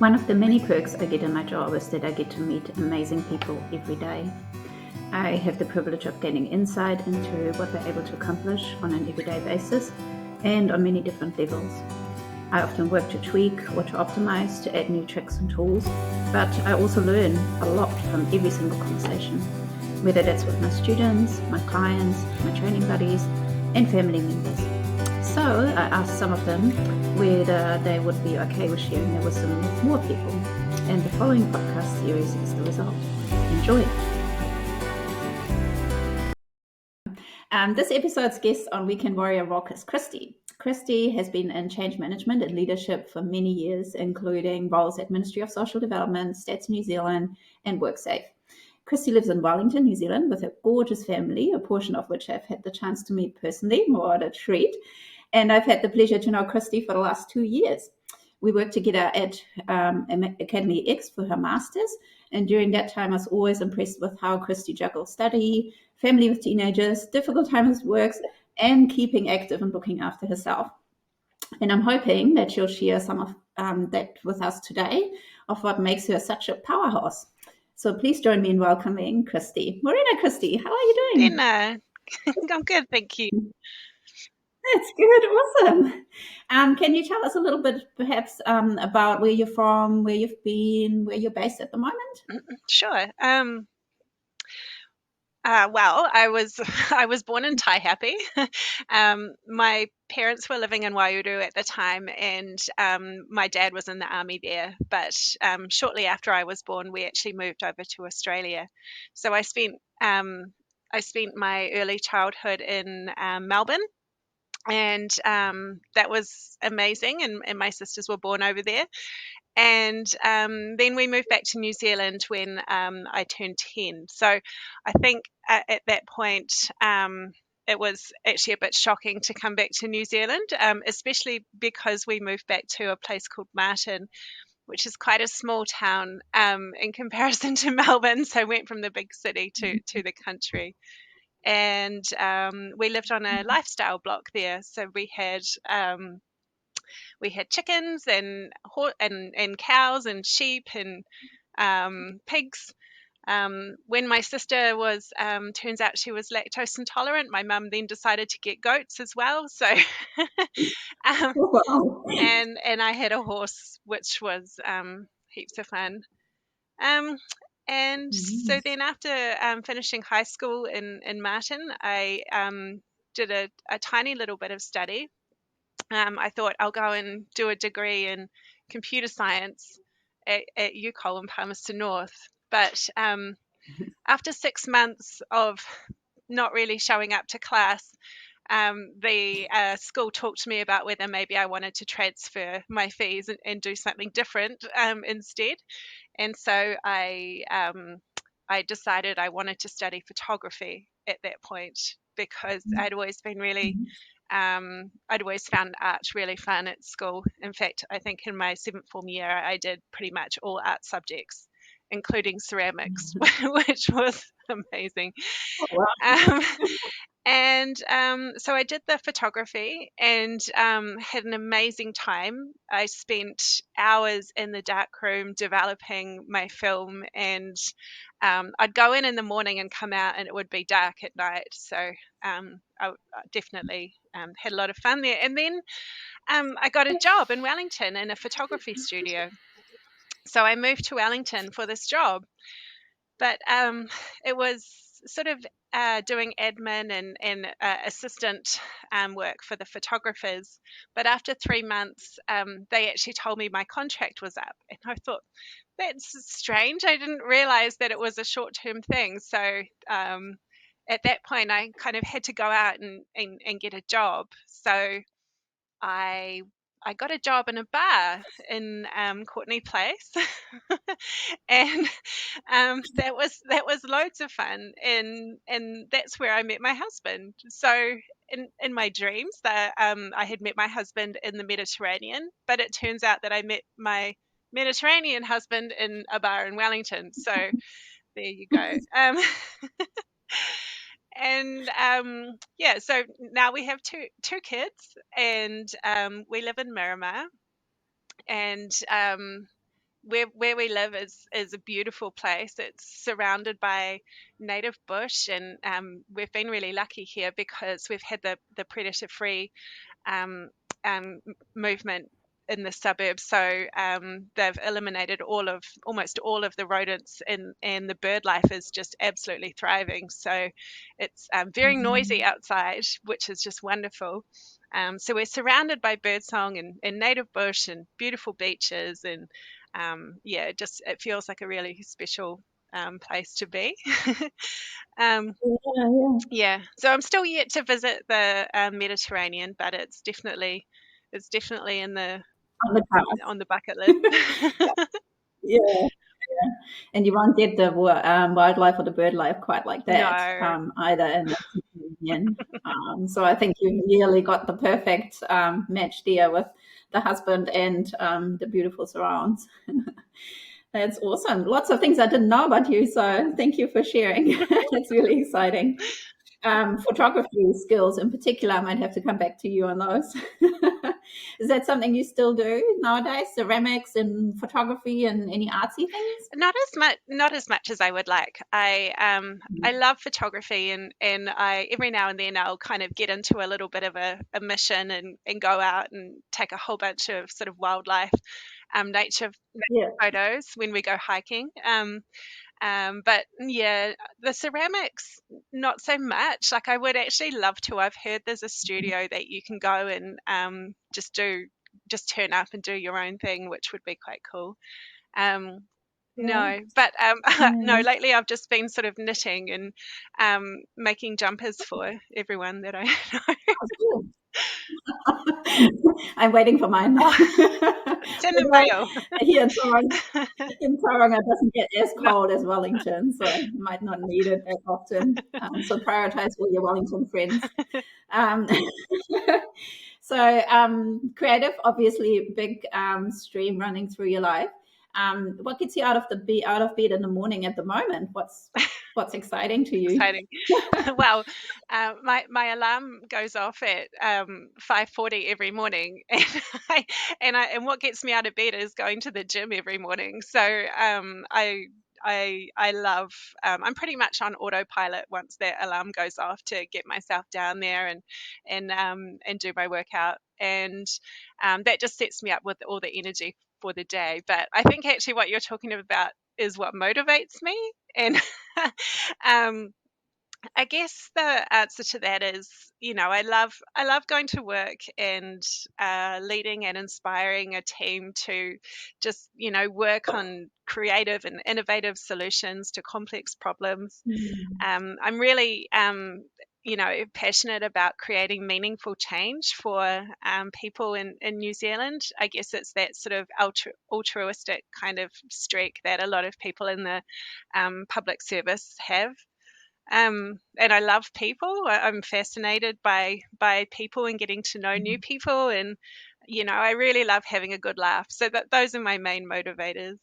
One of the many perks I get in my job is that I get to meet amazing people every day. I have the privilege of gaining insight into what they're able to accomplish on an everyday basis and on many different levels. I often work to tweak or to optimize to add new tricks and tools, but I also learn a lot from every single conversation, whether that's with my students, my clients, my training buddies, and family members. So I asked some of them whether they would be okay with sharing their wisdom with more people, and the following podcast series is the result. Enjoy! This episode's guest on Weekend Warrior Rock is Kristi. Kristi has been in change management and leadership for many years, including roles at Ministry of Social Development, Stats New Zealand, and WorkSafe. Kristi lives in Wellington, New Zealand, with a gorgeous family, a portion of which I've had the chance to meet personally, more a treat. And I've had the pleasure to know Kristi for the last 2 years. We worked together at Academy X for her master's, and during that time I was always impressed with how Kristi juggles study, family with teenagers, difficult times at work, and keeping active and looking after herself. And I'm hoping that she'll share some of that with us today, of what makes her such a powerhouse. So please join me in welcoming Kristi. Morena, Kristi, how are you doing? Dina, I'm good, thank you. That's good, awesome. Can you tell us a little bit, perhaps, about where you're from, where you've been, where you're based at the moment? Sure. Well, I was born in Taihape. My parents were living in Waiouru at the time, and my dad was in the army there. But shortly after I was born, we actually moved over to Australia. So I spent my early childhood in Melbourne. And that was amazing, and my sisters were born over there. And then we moved back to New Zealand when I turned 10. So I think at that point, it was actually a bit shocking to come back to New Zealand, especially because we moved back to a place called Martin, which is quite a small town in comparison to Melbourne. So I went from the big city to the country. And we lived on a lifestyle block there. So we had chickens and cows and sheep and pigs. When my sister was, turns out she was lactose intolerant, my mum then decided to get goats as well. So, Wow. and I had a horse, which was heaps of fun. And so then after finishing high school in Martin, I did a tiny little bit of study. I thought I'll go and do a degree in computer science at UCOL in Palmerston North. But after 6 months of not really showing up to class, the school talked to me about whether maybe I wanted to transfer my fees and do something different instead. And so I decided I wanted to study photography at that point because I'd always been really, I'd always found art really fun at school. In fact, I think in my 7th form year, I did pretty much all art subjects, including ceramics, which was amazing. Oh, wow. And so I did the photography and had an amazing time. I spent hours in the darkroom developing my film, and I'd go in the morning and come out and it would be dark at night. So I definitely had a lot of fun there. And then I got a job in Wellington in a photography studio. So I moved to Wellington for this job. But it was sort of doing admin and assistant work for the photographers. But after 3 months, they actually told me my contract was up. And I thought, that's strange. I didn't realize that it was a short-term thing. So at that point, I kind of had to go out and get a job. So I got a job in a bar in Courtney Place, and that was loads of fun, and that's where I met my husband. So in my dreams, that I had met my husband in the Mediterranean, but it turns out that I met my Mediterranean husband in a bar in Wellington. So there you go. And yeah, so now we have two kids, and we live in Miramar, and where we live is a beautiful place. It's surrounded by native bush, and we've been really lucky here because we've had the predator free um, movement in the suburbs. So they've eliminated almost all of the rodents, and the bird life is just absolutely thriving. So it's very noisy outside, which is just wonderful. So we're surrounded by birdsong and native bush and beautiful beaches, and yeah, it feels like a really special place to be. um, Yeah, yeah. yeah, so I'm still yet to visit the Mediterranean, but it's definitely in the On the on the bucket list. card. Yeah. And you won't get the wildlife or the bird life quite like that No, either in the Mediterranean. So I think you really got the perfect match there with the husband and the beautiful surrounds. That's awesome. Lots of things I didn't know about you, so thank you for sharing. It's really exciting. Photography skills in particular, I might have to come back to you on those. Is that something you still do nowadays? Ceramics and photography and any artsy things? not as much as I would like. I love photography, and I every now and then I'll kind of get into a little bit of a mission and go out and take a whole bunch of sort of wildlife, nature Yeah. photos when we go hiking. But yeah, the ceramics, not so much. Like, I would actually love to. I've heard there's a studio that you can go and just turn up and do your own thing, which would be quite cool. Um, Yeah. no, but no, Yeah. lately I've just been sort of knitting and making jumpers for everyone that I know. Sounds good. I'm waiting for mine. Oh, it's in the Although mail. here in Tauranga, it doesn't get as No, cold as Wellington, so you might not need it that often. So prioritize all your Wellington friends. Um, creative, obviously, big stream running through your life. What gets you out of bed in the morning at the moment? What's exciting to you? exciting. Well, my alarm goes off at 5:40 every morning, and and what gets me out of bed is going to the gym every morning. So I love. I'm pretty much on autopilot once that alarm goes off to get myself down there and do my workout, and that just sets me up with all the energy for the day. But I think actually what you're talking about is what motivates me, and um, I guess the answer to that is, I love going to work and leading and inspiring a team to just, work on creative and innovative solutions to complex problems. Mm. I'm really, passionate about creating meaningful change for people in New Zealand. I guess it's that sort of altruistic kind of streak that a lot of people in the public service have. And I love people. I'm fascinated by people and getting to know new people, and I really love having a good laugh. So those are my main motivators.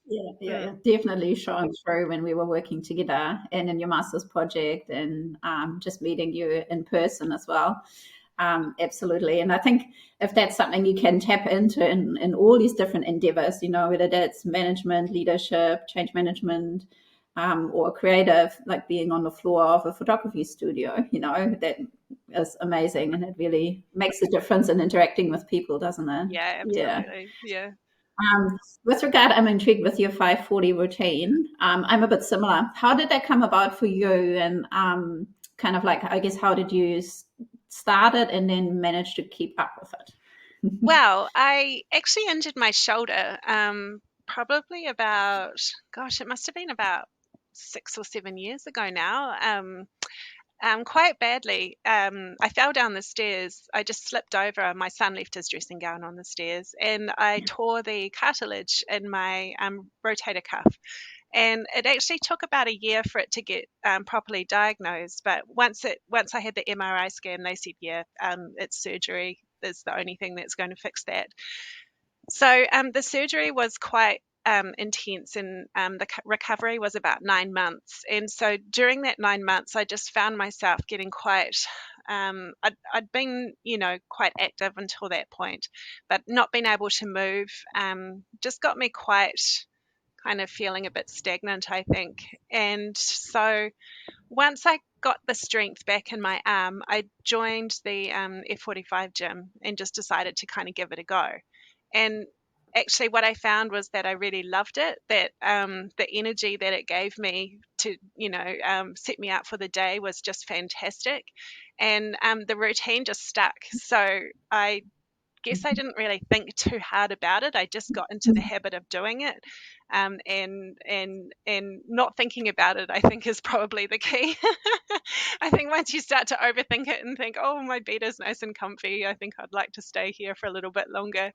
Yeah, yeah, Mm. yeah. Definitely showing through when we were working together and in your master's project and just meeting you in person as well. Absolutely. And I think if that's something you can tap into in all these different endeavors, whether that's management, leadership, change management, or creative, like being on the floor of a photography studio, that is amazing. And it really makes a difference in interacting with people, doesn't it? Yeah, Yeah. absolutely. Yeah. With regard, I'm intrigued with your 540 routine. I'm a bit similar. How did that come about for you? And kind of like, I guess, how did you start it and then manage to keep up with it? Well, I actually injured my shoulder probably about, gosh, it must have been about 6 or 7 years ago now. Quite badly. I fell down the stairs. I just slipped over. My son left his dressing gown on the stairs, and I tore the cartilage in my rotator cuff. And it actually took about a year for it to get properly diagnosed. But once I had the MRI scan, they said, yeah, it's surgery is the only thing that's going to fix that. So the surgery was quite intense, and the recovery was about 9 months. And so during that 9 months, I just found myself getting quite I'd been, quite active until that point, but not being able to move just got me quite kind of feeling a bit stagnant, I think. And so once I got the strength back in my arm, I joined the F45 gym and just decided to kind of give it a go. And actually, what I found was that I really loved it. That the energy that it gave me to, set me up for the day was just fantastic, and the routine just stuck. So I guess I didn't really think too hard about it. I just got into the habit of doing it, and not thinking about it, I think, is probably the key. I think once you start to overthink it and think, "Oh, my bed is nice and comfy. I think I'd like to stay here for a little bit longer."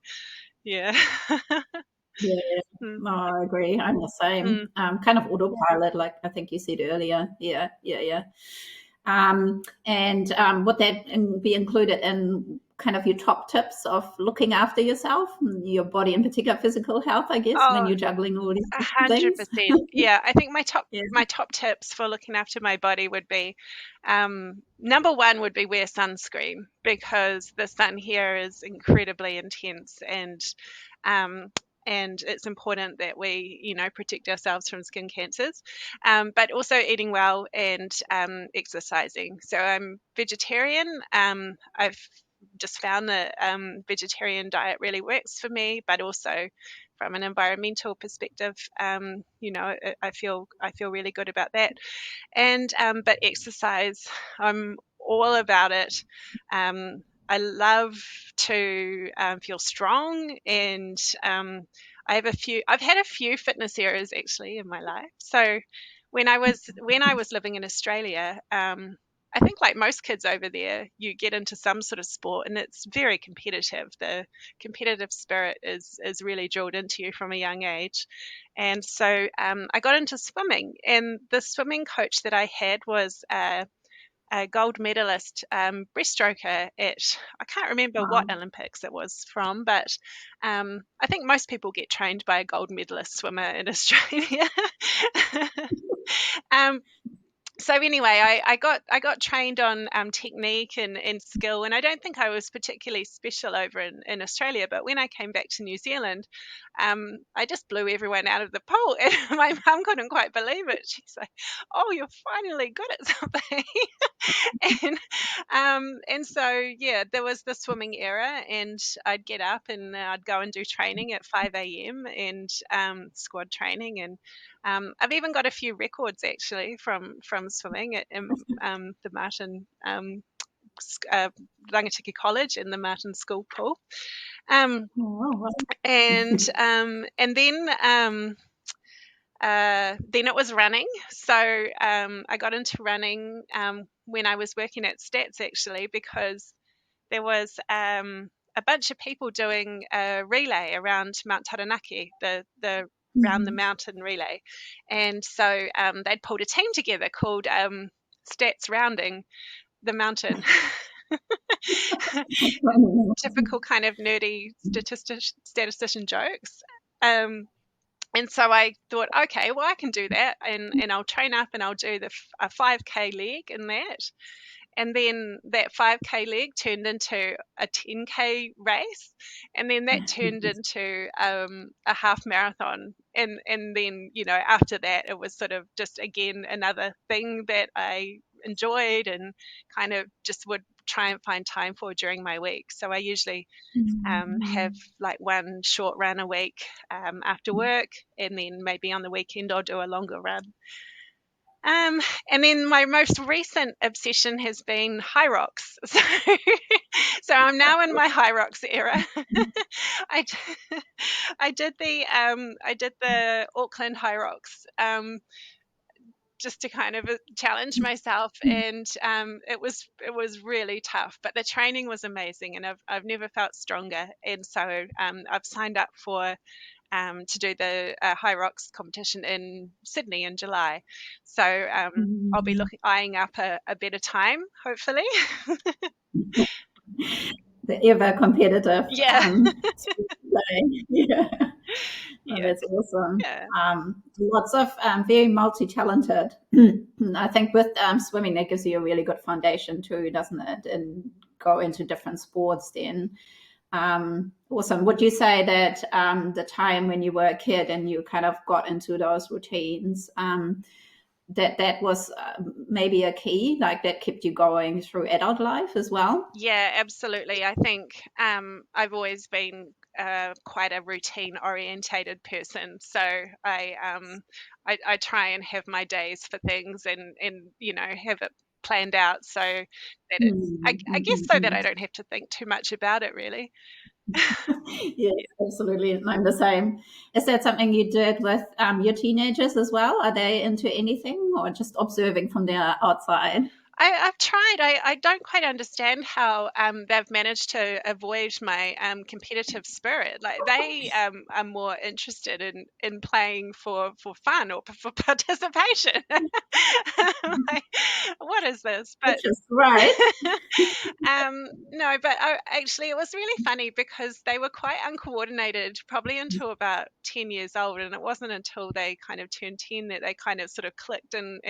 Yeah. Yeah, Mm, no, I agree. I'm the mm. same. Kind of autopilot, like I think you said earlier. Yeah, yeah, yeah. And would that be included in kind of your top tips of looking after yourself, your body in particular, physical health, I guess, when Oh, you're juggling all these different things? 100%. Yeah, I think my top Yeah. my top tips for looking after my body would be, number one would be wear sunscreen, because the sun here is incredibly intense, um, and it's important that we, protect ourselves from skin cancers. But also eating well and exercising. So I'm vegetarian. I've just found that vegetarian diet really works for me, but also from an environmental perspective, I feel really good about that. And but exercise, I'm all about it. I love to feel strong, and I've had a few fitness eras actually in my life. So when I was living in Australia, I think like most kids over there, you get into some sort of sport, and it's very competitive. The competitive spirit is really drilled into you from a young age. And so I got into swimming, and the swimming coach that I had was a gold medalist breaststroker at, I can't remember what Wow. Olympics it was from, but I think most people get trained by a gold medalist swimmer in Australia. um, so anyway, I got trained on technique and skill, and I don't think I was particularly special over in Australia. But when I came back to New Zealand, I just blew everyone out of the pool, and my mum couldn't quite believe it. She's like, "Oh, you're finally good at something." and and so yeah, there was the swimming era, and I'd get up and I'd go and do training at 5 a.m. and squad training, and I've even got a few records actually from swimming at the Martin Rangatiki College in the Martin School pool. Um, Oh, wow. and then it was running. So I got into running when I was working at Stats actually, because there was a bunch of people doing a relay around Mount Taranaki, the round the Mhm. mountain relay, and so they'd pulled a team together called Stats Rounding the Mountain. Typical kind of nerdy statistician jokes. Um, and so I thought, okay, well, I can do that, and I'll train up and I'll do a 5K leg in that. And then that 5K leg turned into a 10K race, and then that turned into a half marathon. And then, after that, it was sort of just again another thing that I enjoyed and kind of just would try and find time for during my week. So I usually have Mhm. like one short run a week after work, and then maybe on the weekend I'll do a longer run. And then my most recent obsession has been Hyrox. So I'm now in my Hyrox era. I, d- I did the Auckland Hyrox just to kind of challenge myself, and it was really tough, but the training was amazing, and I've never felt stronger. And so I've signed up for to do the Hyrox competition in Sydney in July. So I'll be Mhm. eyeing up a better time, hopefully. The ever competitive Yeah. sport play. Yeah. Oh, Yeah, that's awesome. yeah, Lots of very multi-talented. I think with swimming, that gives you a really good foundation too, doesn't it? And go into different sports then. Awesome. Would you say that the time when you were a kid and you kind of got into those routines, that was maybe a key, like that kept you going through adult life as well? yeah, absolutely. I think I've always been quite a routine orientated person, so I try and have my days for things and have it planned out so that it's I guess so that I Mm-hmm. don't have to think too much about it really. Yes, absolutely. I'm the same. Is that something you did with your teenagers as well? Are they into anything or just observing from the outside? I've tried. I don't quite understand how they've managed to avoid my competitive spirit. Like they are more interested in playing for fun or for participation. Like, what is this? Which is right. No, but actually, it was really funny because they were quite uncoordinated, probably until about 10 years old, and it wasn't until they kind of turned 10 that they kind of sort of clicked and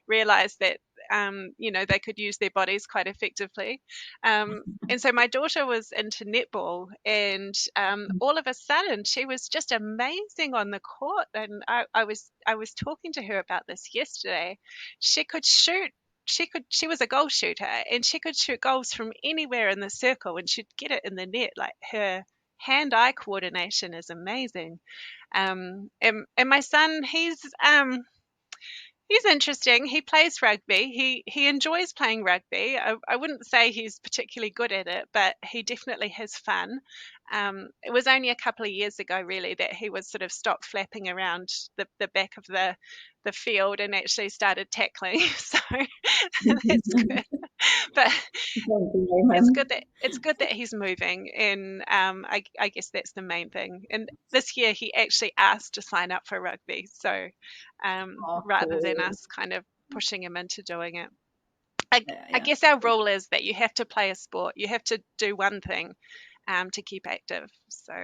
realized that they could use their bodies quite effectively. And so my daughter was into netball, and all of a sudden she was just amazing on the court. And I was talking to her about this yesterday. She could shoot. She was a goal shooter, and she could shoot goals from anywhere in the circle, and she'd get it in the net. Like her hand-eye coordination is amazing. And my son, he's interesting. He plays rugby. He enjoys playing rugby. I wouldn't say he's particularly good at it, but he definitely has fun. It was only a couple of years ago, really, that he was sort of stopped flapping around the back of the field and actually started tackling. So that's good. But Don't blame it's him. good that he's moving, and I guess that's the main thing. And this year he actually asked to sign up for rugby, so Oh, rather than cool. us kind of pushing him into doing it. I, Yeah, I yeah. guess our rule is that you have to play a sport, you have to do one thing to keep active. So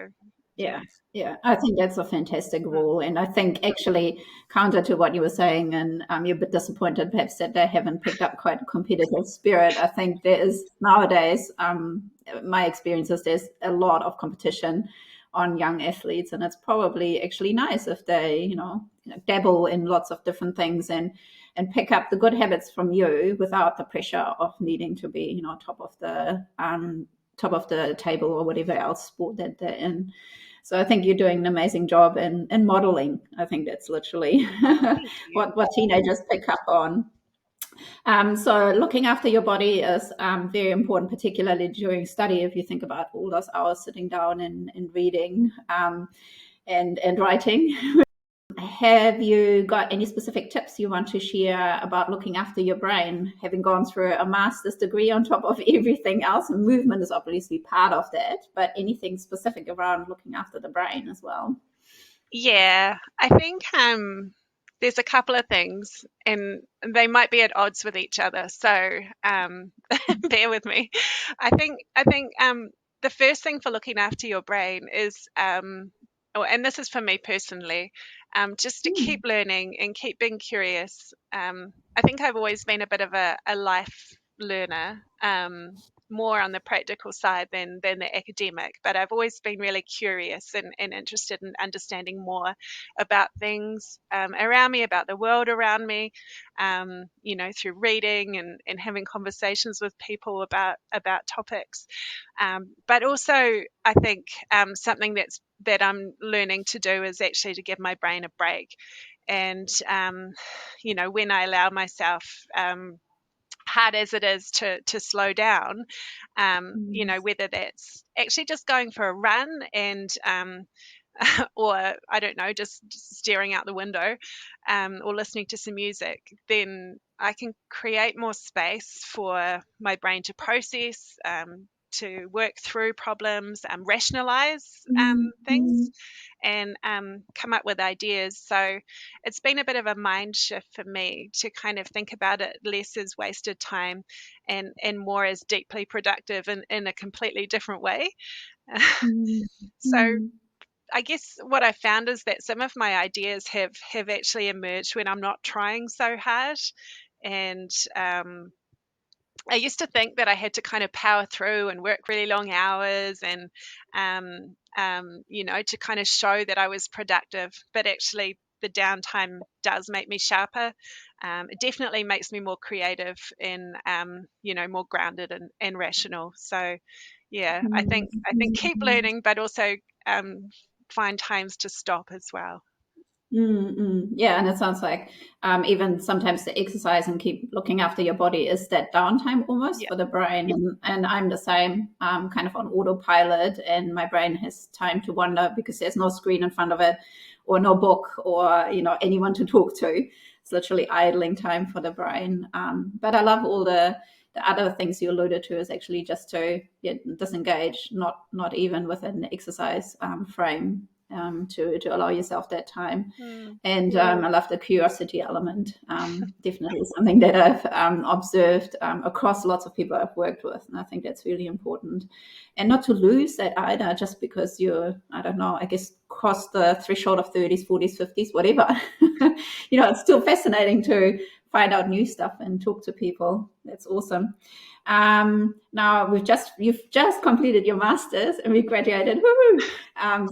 Yeah, yeah. yeah. I think that's a fantastic Mm, rule. And I think actually counter to what you were saying, and you're a bit disappointed perhaps that they haven't picked up quite a competitive spirit. I think there is nowadays, my experience is there's a lot of competition on young athletes, and it's probably actually nice if they, dabble in lots of different things and pick up the good habits from you without the pressure of needing to be, top of the table or whatever else sport that they're in. So I think you're doing an amazing job in modeling. I think that's literally thank you. what teenagers pick up on. So looking after your body is very important, particularly during study. If you think about all those hours sitting down and reading and writing, have you got any specific tips you want to share about looking after your brain? Having gone through a master's degree on top of everything else, and movement is obviously part of that, but anything specific around looking after the brain as well? Yeah, I think there's a couple of things, and they might be at odds with each other. So bear with me. I think the first thing for looking after your brain is, and this is for me personally, just to keep Mm, learning and keep being curious. I think I've always been a bit of a life learner. More on the practical side than the academic, but I've always been really curious and interested in understanding more about things around me, about the world around me, through reading and having conversations with people about topics. But also, I think something that I'm learning to do is actually to give my brain a break. And when I allow myself, hard as it is to slow down, mm, whether that's actually just going for a run and or I don't know, just staring out the window, or listening to some music, then I can create more space for my brain to process, to work through problems, rationalize mm, things, mm, and come up with ideas. So it's been a bit of a mind shift for me to kind of think about it less as wasted time and more as deeply productive in a completely different way. mm, So mm. I guess what I found is that some of my ideas have actually emerged when I'm not trying so hard. And I used to think that I had to kind of power through and work really long hours and, to kind of show that I was productive. But actually, the downtime does make me sharper. It definitely makes me more creative and, more grounded and rational. So, yeah, I think keep learning, but also find times to stop as well. Yeah, and it sounds like even sometimes the exercise and keep looking after your body is that downtime almost Yeah. for the brain. And I'm the same, kind of on autopilot, and my brain has time to wander because there's no screen in front of it, or no book, or anyone to talk to. It's literally idling time for the brain. But I love all the other things you alluded to is actually just to disengage, not even within the exercise frame, to allow yourself that time. Mm. And I love the curiosity element. Definitely something that I've observed across lots of people I've worked with. And I think that's really important. And not to lose that either just because you're, I don't know, I guess cross the threshold of 30s, 40s, 50s, whatever. It's still fascinating to find out new stuff and talk to people. That's awesome. Now you've just completed your master's and we graduated. Woo-hoo!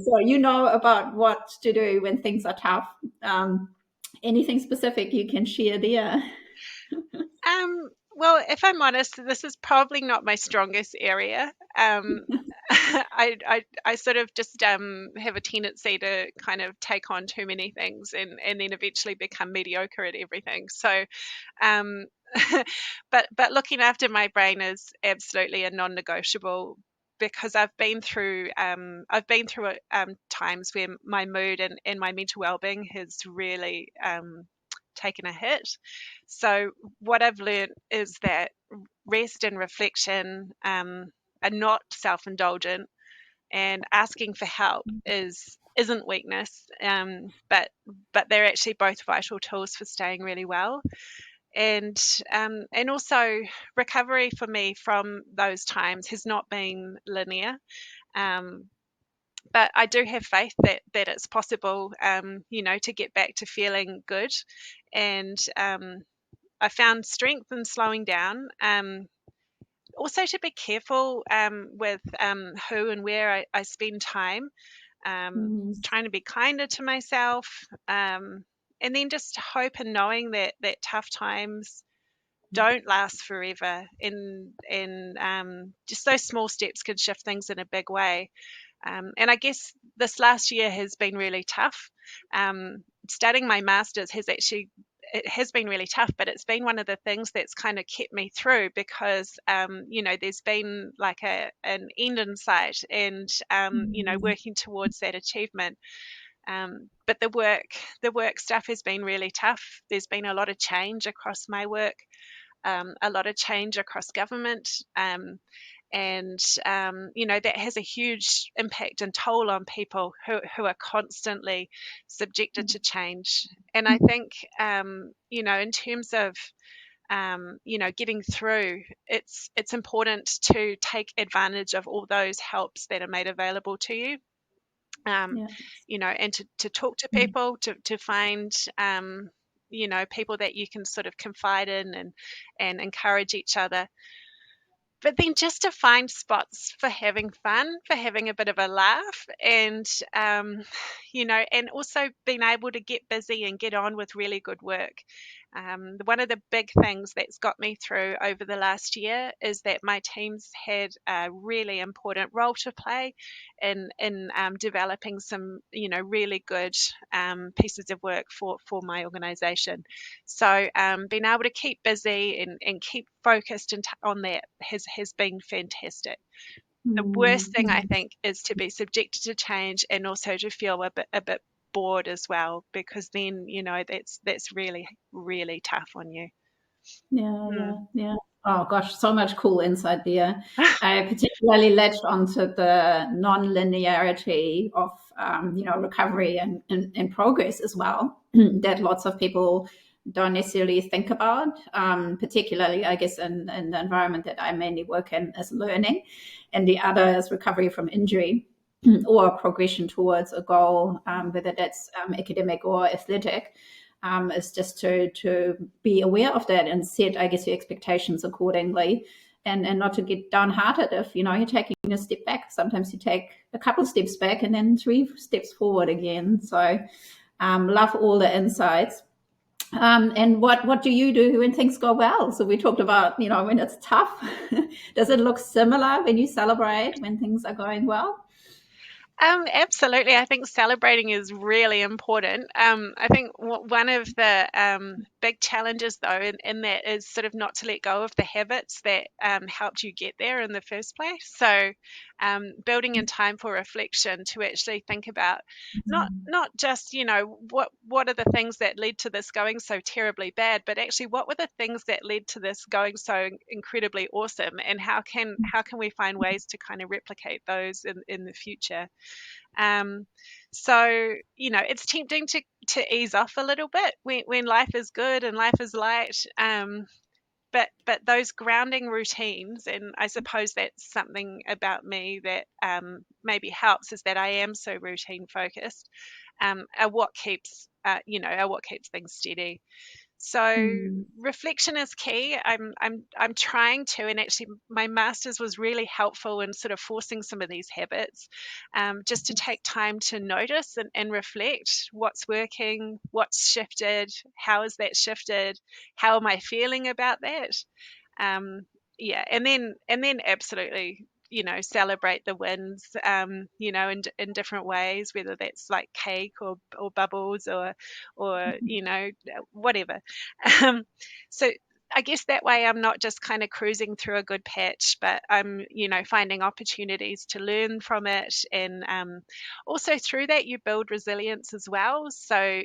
So you know about what to do when things are tough. Anything specific you can share there? Well, if I'm honest, this is probably not my strongest area. I sort of just have a tendency to kind of take on too many things and then eventually become mediocre at everything. So, um, but looking after my brain is absolutely a non-negotiable because I've been through times where my mood and my mental well-being has really taken a hit. So what I've learned is that rest and reflection are not self-indulgent, and asking for help isn't weakness, but they're actually both vital tools for staying really well. And also recovery for me from those times has not been linear. Um, but I do have faith that it's possible, to get back to feeling good. And I found strength in slowing down. Also, to be careful with who and where I spend time, trying to be kinder to myself, and then just hope and knowing that tough times don't last forever, and just those small steps can shift things in a big way. And I guess this last year has been really tough. Starting my master's it has been really tough, but it's been one of the things that's kind of kept me through because, there's been like an end in sight and, working towards that achievement. But the work stuff has been really tough. There's been a lot of change across my work, a lot of change across government. And that has a huge impact and toll on people who are constantly subjected to change. And I think in terms of getting through, it's important to take advantage of all those helps that are made available to you. um, Yeah. and to talk to people, to find people that you can sort of confide in and encourage each other, but then just to find spots for having fun, for having a bit of a laugh, and and also being able to get busy and get on with really good work. One of the big things that's got me through over the last year is that my team's had a really important role to play in developing some really good pieces of work for my organisation. So being able to keep busy and keep focused on that has been fantastic. The worst thing I think is to be subjected to change and also to feel a bit bored as well, because then that's really really tough on you. Yeah, yeah, Mm. yeah. Oh gosh, so much cool insight there. I particularly latched onto the non-linearity of recovery and progress as well that lots of people don't necessarily think about, particularly I guess in the environment that I mainly work in as learning, and the other is recovery from injury. or progression towards a goal, whether that's academic or athletic, is just to be aware of that and set, I guess, your expectations accordingly, and not to get downhearted if you're taking a step back. Sometimes you take a couple of steps back and then 3 steps forward again. So love all the insights. And what do you do when things go well? So we talked about when it's tough. Does it look similar when you celebrate when things are going well? Absolutely. I think celebrating is really important. I think one of the big challenges, though, in that is sort of not to let go of the habits that helped you get there in the first place. So, building in time for reflection to actually think about not just what are the things that led to this going so terribly bad, but actually what were the things that led to this going so incredibly awesome, and how can we find ways to kind of replicate those in the future. um, so it's tempting to ease off a little bit when life is good and life is light. But those grounding routines, and I suppose that's something about me that maybe helps, is that I am so routine focused. Are what keeps are what keeps things steady. So Mm. reflection is key. I'm trying to, and actually my master's was really helpful in sort of forcing some of these habits, just to take time to notice and reflect what's working, what's shifted, how has that shifted, how am I feeling about that. um, yeah, and then absolutely, celebrate the wins, in different ways, whether that's like cake or bubbles or whatever. um, so I guess that way I'm not just kind of cruising through a good patch, but I'm finding opportunities to learn from it. And also through that you build resilience as well. So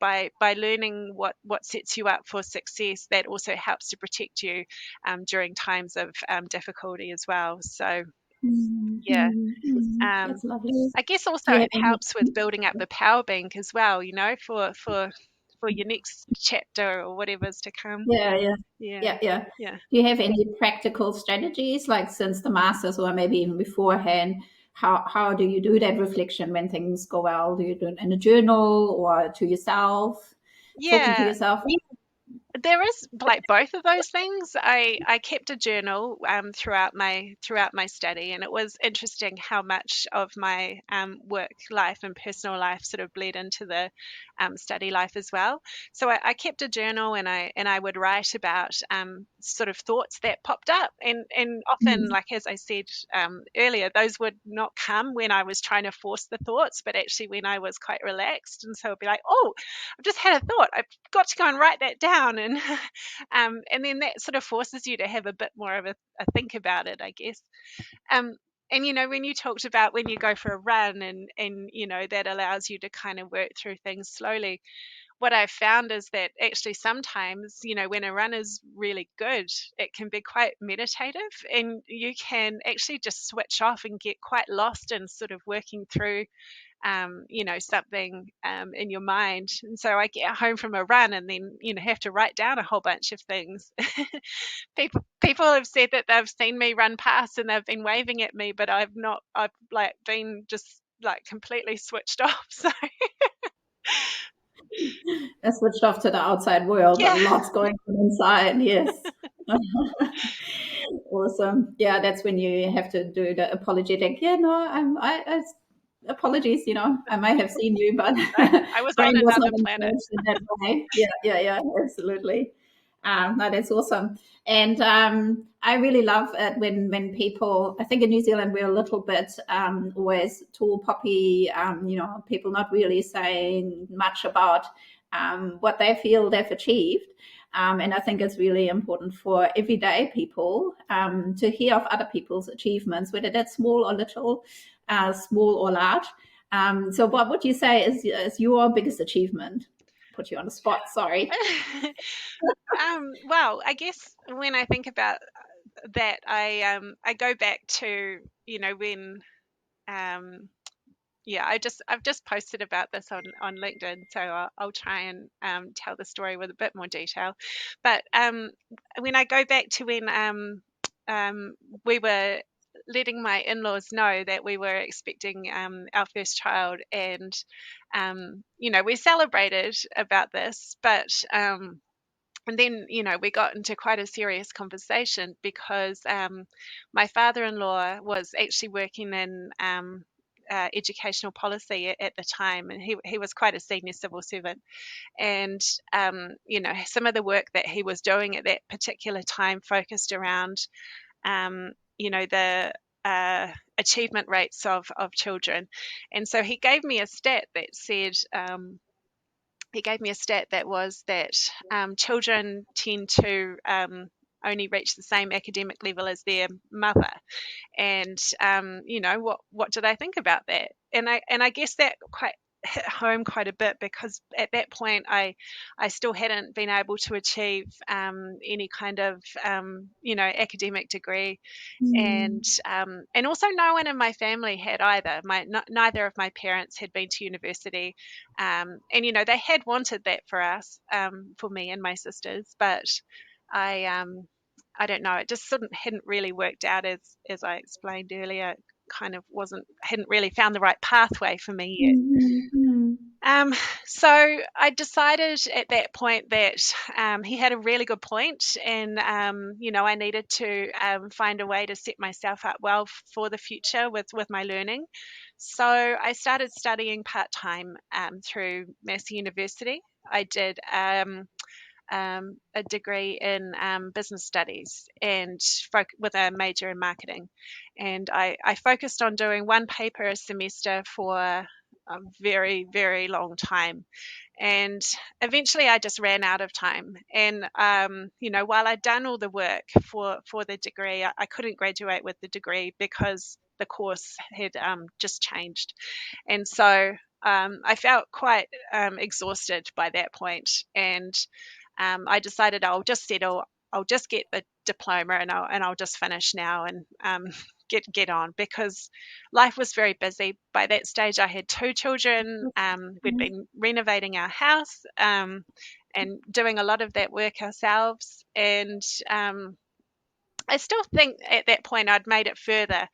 by learning what sets you up for success, that also helps to protect you during times of difficulty as well. So yeah. um, That's lovely. I guess Do also you it have any? helps with building up the power bank as well, for your next chapter or whatever's to come. Yeah, yeah, Yeah. yeah, yeah. Yeah. Do you have any practical strategies, like since the masters or maybe even beforehand? How do you do that reflection when things go well? Do you do it in a journal or to yourself, talking to Yeah. yourself? There is like both of those things. I kept a journal throughout my study, and it was interesting how much of my work life and personal life sort of bled into the study life as well. So I kept a journal, and I would write about sort of thoughts that popped up, and often, Mm. like as I said earlier, those would not come when I was trying to force the thoughts, but actually when I was quite relaxed. And so it'd be like, oh, I've just had a thought. I've got to go and write that down, and and then that sort of forces you to have a bit more of a think about it, I guess. Um, and when you talked about when you go for a run, and that allows you to kind of work through things slowly. What I've found is that actually sometimes, when a run is really good, it can be quite meditative, and you can actually just switch off and get quite lost in sort of working through something in your mind. And so I get home from a run and then, have to write down a whole bunch of things. People have said that they've seen me run past and they've been waving at me, but I've not. I've like been just like completely switched off. So I switched off to the outside world, but yeah, lots going on inside. Yes. Awesome. Yeah, that's when you have to do the apologetic. Yeah, no, apologies. I might have seen you, but I was on brain was not another planet. engaged in that way. Yeah, yeah, yeah, absolutely. No, that's awesome. And I really love it when people. I think in New Zealand we're a little bit always tall poppy. People not really saying much about what they feel they've achieved. And I think it's really important for everyday people to hear of other people's achievements, whether that's small or little, small or large. So, what would you say is your biggest achievement? Put you on the spot. Sorry. Well, I guess when I think about that, I go back to when um, yeah, I've just posted about this on LinkedIn, so I'll try and tell the story with a bit more detail. But when I go back to when we were letting my in-laws know that we were expecting our first child, and we celebrated about this, but and then, we got into quite a serious conversation because my father-in-law was actually working in educational policy at the time, and he was quite a senior civil servant. And, some of the work that he was doing at that particular time focused around, the achievement rates of children. And so he gave me a stat that was that children tend to only reach the same academic level as their mother. And what did I think about that? And I guess that quite hit home quite a bit, because at that point I still hadn't been able to achieve any kind of academic degree. And also no one in my family had either. Neither of my parents had been to university, and they had wanted that for us, for me and my sisters, but I don't know, it just hadn't really worked out, as I explained earlier. It kind of hadn't really found the right pathway for me yet. Um, so I decided at that point that he had a really good point, and I needed to find a way to set myself up well for the future with my learning. So I started studying part time through Massey University. I did a degree in business studies, and with a major in marketing. And I focused on doing one paper a semester for a very, very long time. And eventually I just ran out of time. And, while I'd done all the work for the degree, I couldn't graduate with the degree because the course had just changed. And so I felt quite exhausted by that point. And I decided I'll just settle. I'll just get the diploma, and I'll just finish now, and get on, because life was very busy. By that stage, I had 2 children. We'd been renovating our house, and doing a lot of that work ourselves. And I still think at that point I'd made it further,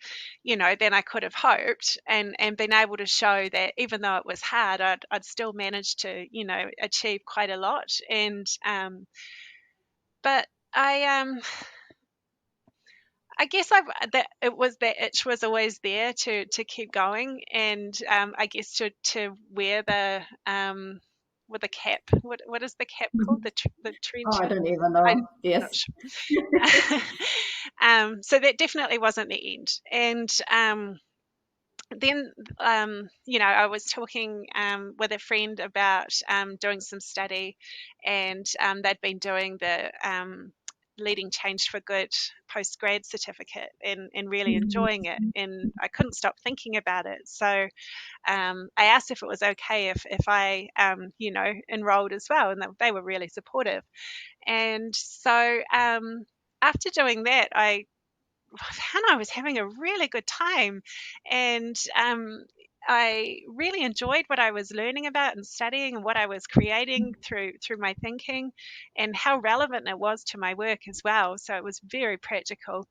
than I could have hoped, and been able to show that even though it was hard, I'd still managed to, achieve quite a lot. And but I guess that itch was always there to keep going, and I guess to wear with a cap. What is the cap called? The trench. Oh, I don't even I'm know. Yes. not sure. So that definitely wasn't the end. And then, I was talking with a friend about doing some study, and they'd been doing the Leading Change for Good postgrad certificate, and really enjoying it. And I couldn't stop thinking about it. So I asked if it was okay if I, enrolled as well, and they were really supportive. And so after doing that, I found I was having a really good time, and I really enjoyed what I was learning about and studying, and what I was creating through my thinking, and how relevant it was to my work as well. So it was very practical.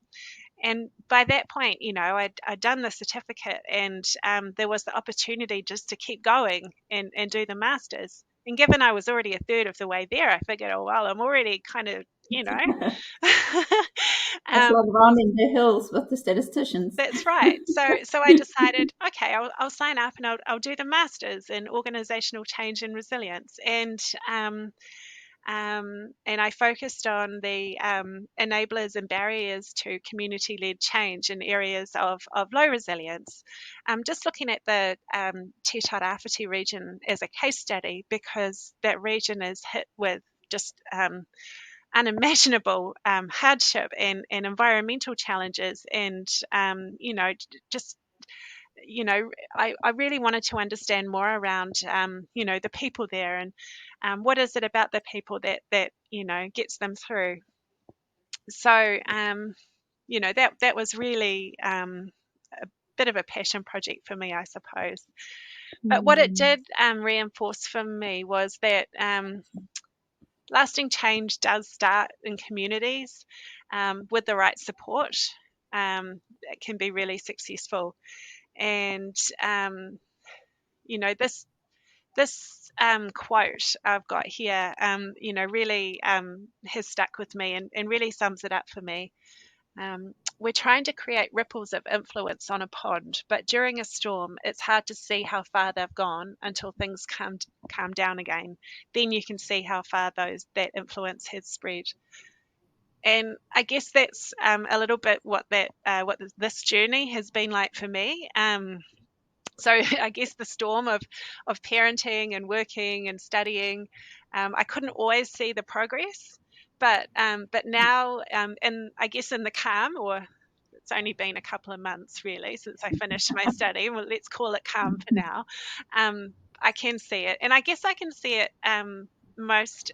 And by that point, I'd done the certificate, and there was the opportunity just to keep going and do the masters. And given I was already a third of the way there, I figured, oh well, I'm already kind of, It's um, like rounding the hills with the statisticians. that's right. So I decided, okay, I'll sign up, and I'll do the masters in organizational change and resilience. And I focused on the enablers and barriers to community-led change in areas of low resilience. Just looking at the Te Tairāwhiti region as a case study, because that region is hit with just unimaginable hardship and environmental challenges. And, just I really wanted to understand more around, the people there, and what is it about the people that gets them through. So, that was really a bit of a passion project for me, I suppose. But what it did reinforce for me was that lasting change does start in communities with the right support. it can be really successful. And this quote I've got here, really has stuck with me and really sums it up for me. We're trying to create ripples of influence on a pond, but during a storm, it's hard to see how far they've gone until things calm down again. Then you can see how far that influence has spread. And I guess that's a little bit what this journey has been like for me. So I guess the storm of parenting and working and studying, I couldn't always see the progress, but now, and I guess in the calm, or it's only been a couple of months really since I finished my study. Well, let's call it calm for now. I can see it, and I guess I can see it most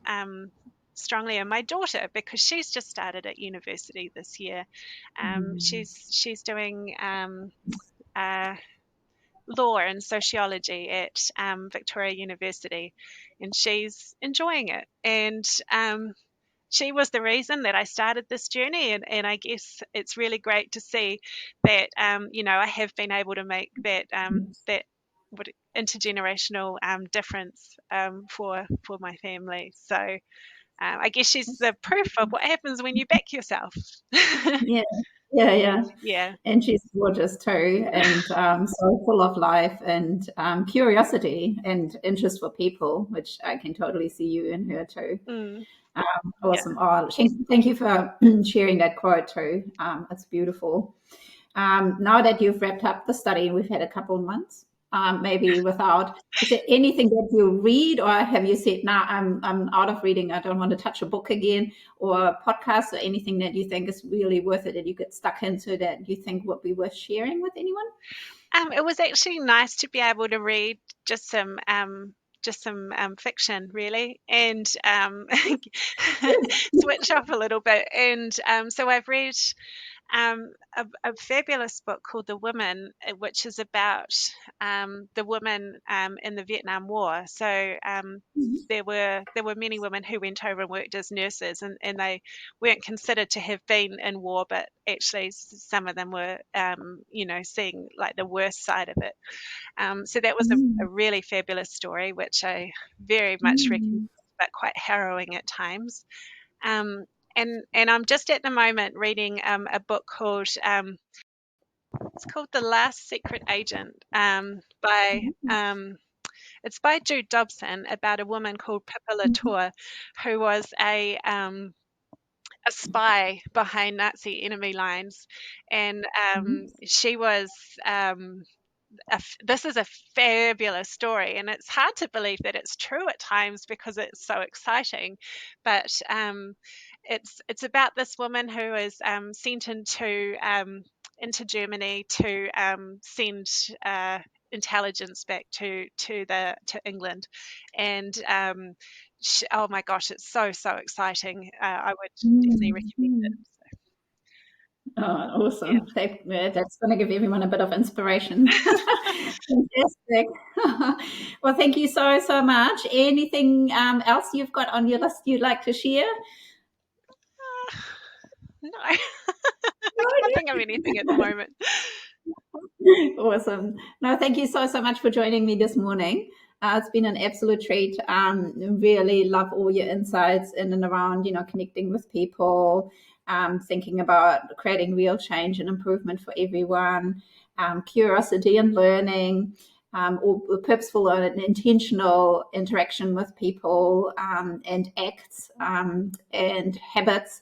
strongly in my daughter, because she's just started at university this year. She's doing law and sociology at Victoria University, and she's enjoying it. And she was the reason that I started this journey, and I guess it's really great to see that I have been able to make that intergenerational difference for my family. So I guess she's the proof of what happens when you back yourself. Yeah. And she's gorgeous too, and so full of life and curiosity and interest for people, which I can totally see you in her too. Awesome. Yeah. Oh, thank you for sharing that quote too. It's beautiful. Now that you've wrapped up the study, we've had a couple of months, is there anything that you read, or have you said, now I'm out of reading, I don't want to touch a book again, or a podcast, or anything that you think is really worth it, that you get stuck into, that you think would be worth sharing with anyone? It was actually nice to be able to read just some fiction, really, and switch off a little bit. And so I've read a fabulous book called The Women, which is about the women in the Vietnam War. So there were many women who went over and worked as nurses, and they weren't considered to have been in war, but actually some of them were seeing like the worst side of it. So that was a really fabulous story, which I very much recommend, but quite harrowing at times. And I'm just at the moment reading a book called it's called The Last Secret Agent it's by Jude Dobson, about a woman called Pippa Latour, who was a spy behind Nazi enemy lines, and she was this is a fabulous story, and it's hard to believe that it's true at times because it's so exciting, but it's about this woman who is sent into Germany to send intelligence back to England, and oh my gosh, it's so exciting. I would definitely recommend it. Oh, awesome. Yeah. That's going to give everyone a bit of inspiration. Fantastic. Well, thank you so much. Anything else you've got on your list you'd like to share? No. I can't think of anything at the moment. Awesome. No, thank you so much for joining me this morning. It's been an absolute treat. Really love all your insights in and around, connecting with people, thinking about creating real change and improvement for everyone, curiosity and learning, or purposeful and intentional interaction with people, and acts and habits.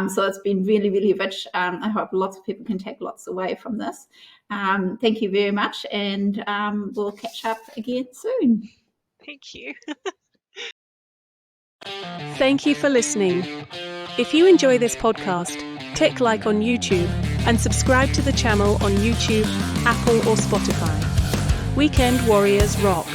So it's been really, really rich. I hope lots of people can take lots away from this. Thank you very much, and we'll catch up again soon. Thank you. Thank you for listening. If you enjoy this podcast, click like on YouTube and subscribe to the channel on YouTube, Apple or Spotify. Weekend Warriors rock.